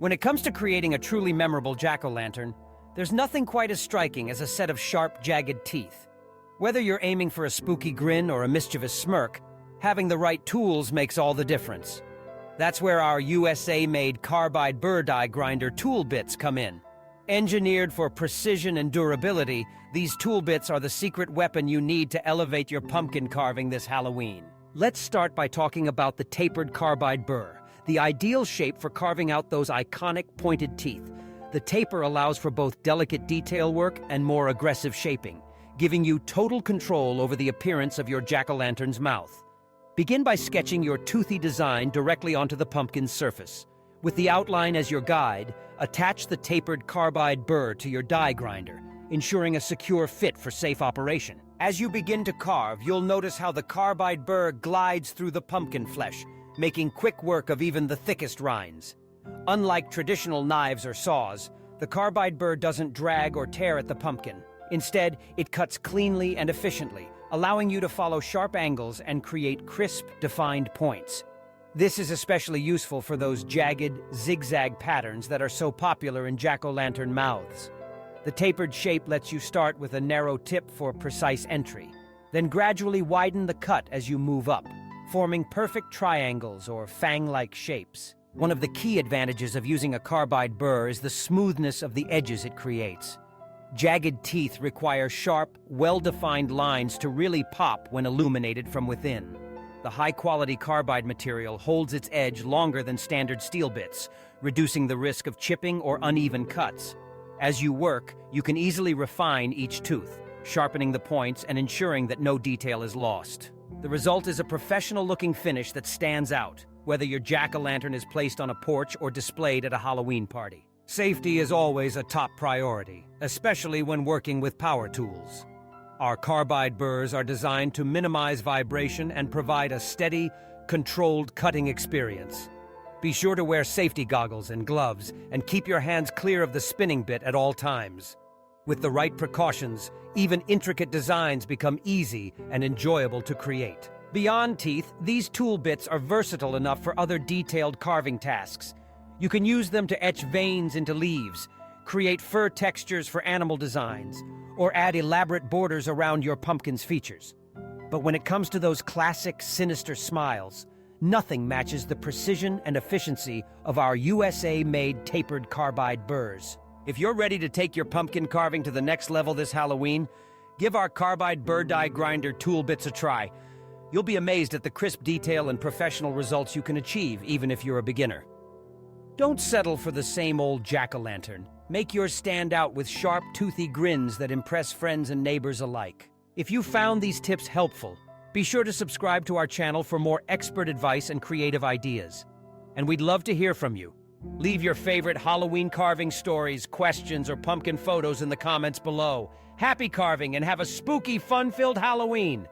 When it comes to creating a truly memorable jack-o'-lantern, there's nothing quite as striking as a set of sharp, jagged teeth. Whether you're aiming for a spooky grin or a mischievous smirk, having the right tools makes all the difference. That's where our USA-made Carbide burr die grinder tool bits come in. Engineered for precision and durability, these tool bits are the secret weapon you need to elevate your pumpkin carving this Halloween. Let's start by talking about the tapered Carbide burr, the ideal shape for carving out those iconic pointed teeth. The taper allows for both delicate detail work and more aggressive shaping, giving you total control over the appearance of your jack-o'-lantern's mouth. Begin by sketching your toothy design directly onto the pumpkin's surface. With the outline as your guide, attach the tapered Carbide burr to your die grinder, ensuring a secure fit for safe operation. As you begin to carve, you'll notice how the Carbide burr glides through the pumpkin flesh, making quick work of even the thickest rinds. Unlike traditional knives or saws, the Carbide burr doesn't drag or tear at the pumpkin. Instead, it cuts cleanly and efficiently, allowing you to follow sharp angles and create crisp, defined points. This is especially useful for those jagged, zigzag patterns that are so popular in jack-o'-lantern mouths. The tapered shape lets you start with a narrow tip for precise entry, then gradually widen the cut as you move up, forming perfect triangles or fang-like shapes. One of the key advantages of using a Carbide burr is the smoothness of the edges it creates. Jagged teeth require sharp, well-defined lines to really pop when illuminated from within. The high-quality Carbide material holds its edge longer than standard steel bits, reducing the risk of chipping or uneven cuts. As you work, you can easily refine each tooth, sharpening the points and ensuring that no detail is lost. The result is a professional-looking finish that stands out, whether your jack-o'-lantern is placed on a porch or displayed at a Halloween party. Safety is always a top priority, especially when working with power tools. Our Carbide burrs are designed to minimize vibration and provide a steady, controlled cutting experience. Be sure to wear safety goggles and gloves and keep your hands clear of the spinning bit at all times. With the right precautions, even intricate designs become easy and enjoyable to create. Beyond teeth, these tool bits are versatile enough for other detailed carving tasks. You can use them to etch veins into leaves, create fur textures for animal designs, or add elaborate borders around your pumpkin's features. But when it comes to those classic, sinister smiles, nothing matches the precision and efficiency of our USA-made tapered Carbide burrs. If you're ready to take your pumpkin carving to the next level this Halloween, give our Carbide burr die grinder tool bits a try. You'll be amazed at the crisp detail and professional results you can achieve, even if you're a beginner. Don't settle for the same old jack-o'-lantern. Make yours stand out with sharp, toothy grins that impress friends and neighbors alike. If you found these tips helpful, be sure to subscribe to our channel for more expert advice and creative ideas. And we'd love to hear from you. Leave your favorite Halloween carving stories, questions, or pumpkin photos in the comments below. Happy carving and have a spooky, fun-filled Halloween!